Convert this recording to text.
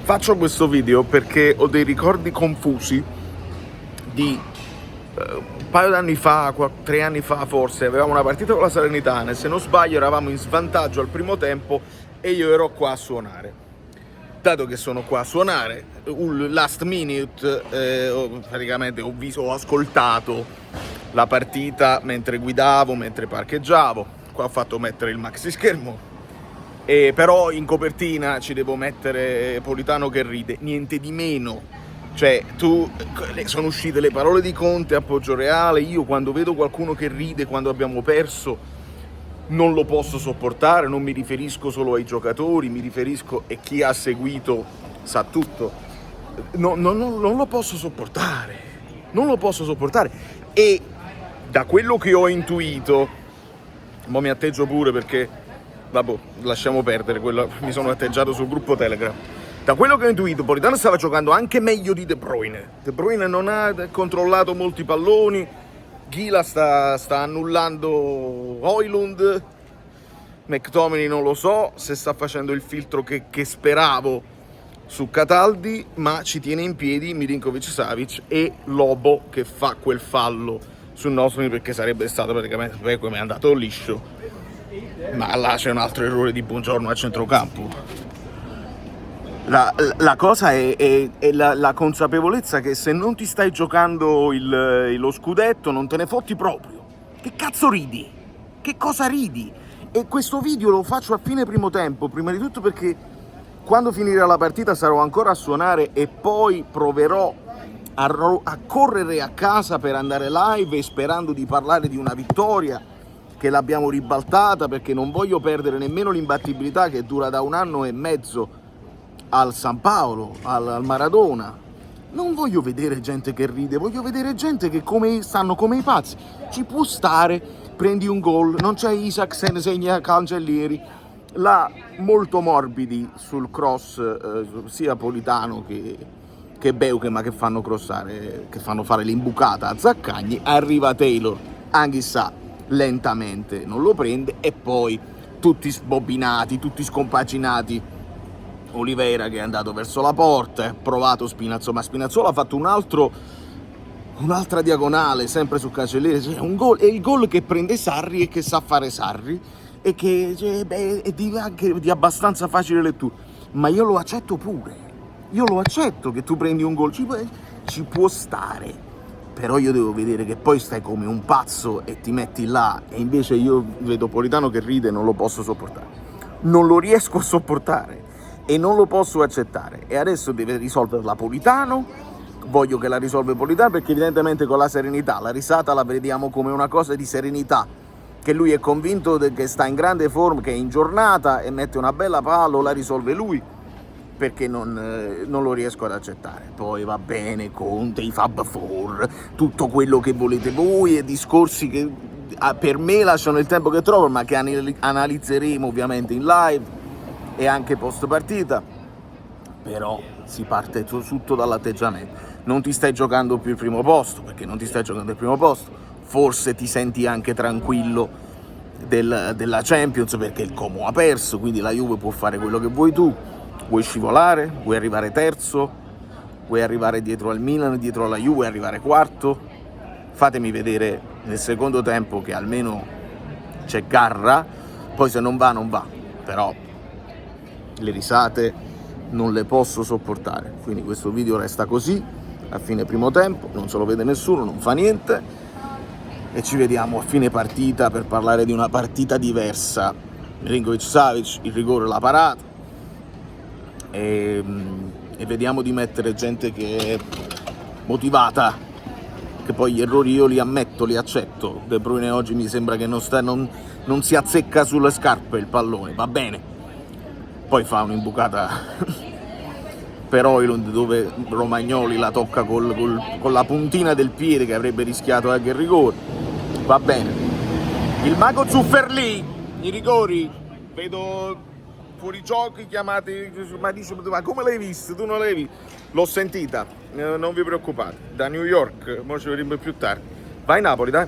Faccio questo video perché ho dei ricordi confusi di un paio d'anni fa, 3 anni fa forse, avevamo una partita con la Salernitana e se non sbaglio eravamo in svantaggio al primo tempo e io ero qua a suonare. Dato che sono qua a suonare, un last minute, praticamente ho ascoltato la partita mentre guidavo, mentre parcheggiavo. Qua ho fatto mettere il maxi schermo. Però in ci devo mettere Politano che ride, niente di meno. Cioè, sono uscite le parole di Conte a Poggioreale. Io quando vedo qualcuno che ride quando abbiamo perso non lo posso sopportare, non mi riferisco solo ai giocatori, mi riferisco, e chi ha seguito sa tutto, non lo posso sopportare, non lo posso sopportare. E da quello che ho intuito, mo mi atteggio pure perché vabbè, lasciamo perdere, mi sono atteggiato sul gruppo Telegram. Da quello che ho intuito, Politano stava giocando anche meglio di De Bruyne. De Bruyne non ha controllato molti palloni, Ghila sta annullando Højlund, McTominay non lo so se sta facendo il filtro che speravo su Cataldi, ma ci tiene in piedi Milinkovic-Savic e Lobo che fa quel fallo sul nostro, perché sarebbe stato praticamente come è andato liscio. Ma là c'è un altro errore di Buongiorno a centrocampo. La cosa è la consapevolezza che se non ti stai giocando lo scudetto non te ne fotti proprio. Che cazzo ridi? Che cosa ridi? E questo video lo faccio a fine primo tempo, prima di tutto perché quando finirà la partita sarò ancora a suonare e poi proverò a correre a casa per andare live sperando di parlare di una vittoria che l'abbiamo ribaltata, perché non voglio perdere nemmeno l'imbattibilità che dura da 1 anno e mezzo al San Paolo, al Maradona. Non voglio vedere gente che ride, voglio vedere gente che stanno come i pazzi. Ci può stare, prendi un gol, non c'è Isak, se ne segna Cancellieri. Là molto morbidi sul cross, sia Politano che Beuke, ma che fanno crossare, che fanno fare l'imbucata a Zaccagni. Arriva Taylor, Anghissà lentamente non lo prende e poi tutti sbobbinati, tutti scompaginati. Oliveira che è andato verso la porta, ha provato Spinazzola, ma Spinazzola ha fatto un'altra diagonale sempre su Cancellieri. Cioè, un gol, è il gol che prende Sarri e che sa fare Sarri e che è anche di abbastanza facile lettura, ma io lo accetto pure, io lo accetto che tu prendi un gol, ci può stare. Però io devo vedere che poi stai come un pazzo e ti metti là, e invece io vedo Politano che ride e non lo posso sopportare. Non lo riesco a sopportare e non lo posso accettare. E adesso deve risolverla Politano, voglio che la risolve Politano, perché evidentemente con la serenità, la risata la vediamo come una cosa di serenità, che lui è convinto che sta in grande forma, che è in giornata e mette una bella palla, la risolve lui, perché non lo riesco ad accettare. Poi va bene Conte, i Fab Four, tutto quello che volete voi e discorsi che per me lasciano il tempo che trovano, ma che analizzeremo ovviamente in live e anche post partita. Però si parte tutto dall'atteggiamento. Non ti stai giocando più il primo posto, perché non ti stai giocando il primo posto. Forse ti senti anche tranquillo della Champions perché il Como ha perso, quindi la Juve può fare quello che vuoi tu. Vuoi scivolare? Vuoi arrivare terzo? Vuoi arrivare dietro al Milan, dietro alla Juve, vuoi arrivare quarto? Fatemi vedere nel secondo tempo che almeno c'è garra, poi se non va non va, però le risate non le posso sopportare. Quindi questo video resta così a fine primo tempo, non se lo vede nessuno, non fa niente, e ci vediamo a fine partita per parlare di una partita diversa. Milinkovic-Savic, il rigore l'ha parato, e vediamo di mettere gente che è motivata, che poi gli errori io li ammetto, li accetto. De Bruyne oggi mi sembra che non si azzecca sulle scarpe il pallone, va bene, poi fa un'imbucata per Højlund dove Romagnoli la tocca con la puntina del piede, che avrebbe rischiato anche il rigore, va bene. Il mago Zufferlì, i rigori, vedo fuorigiochi chiamati, ma dice, ma come l'hai visto? Tu non l'hai visto? L'ho sentita, non vi preoccupate, da New York, mo ci vedremo più tardi. Vai Napoli, dai!